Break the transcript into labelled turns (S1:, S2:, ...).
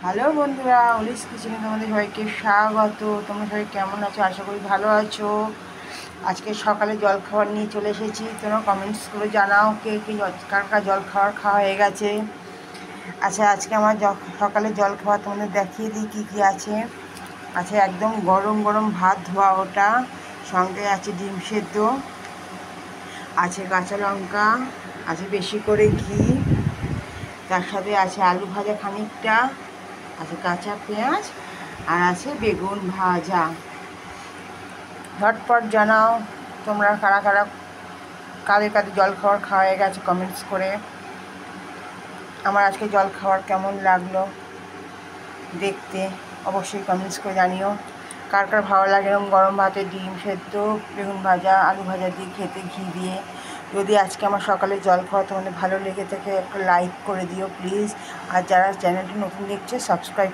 S1: Hello বন্ধুরা, অলিস কিচেনে তোমাদের সবাইকে স্বাগত। তোমরা সবাই কেমন আছো? আশা করি ভালো আছো। আজকে সকালে জলখাবার নিয়ে চলে এসেছি। তোমরা কমেন্টস করে জানাও কে কে কার কার জলখাবার খাওয়া হয়ে গেছে। আচ্ছা, আজকে আমার সকালে জলখাবার তোমাদের দেখিয়ে দিই কী কী আছে। আচ্ছা, একদম গরম গরম ভাত ধোয়া ওটা, সঙ্গে আছে ডিম সেদ্ধ, আছে কাঁচা লঙ্কা, আছে বেশি করে ঘি, তার সাথে আছে আলু ভাজা খানিকটা, আছে কাঁচা পেঁয়াজ, আর আছে বেগুন ভাজা। ঝটপট জানাও তোমরা কারা কারা কাদের কাদের জলখাবার খাওয়া হয়ে গেছে কমেন্টস করে। আমার আজকে জলখাবার কেমন লাগলো দেখতে অবশ্যই কমেন্টস করে জানিও। কার কার ভালো লাগে এরকম গরম ভাতে ডিম সেদ্ধ, বেগুন ভাজা, আলু ভাজা দিয়ে খেতে ঘি দিয়ে। যদি আজকে আমার সকালে জলখাবার তোমাদের ভালো লেগে থাকে একটা লাইক করে দিও প্লিজ। আর যারা চ্যানেলটি নতুন দেখছে সাবস্ক্রাইব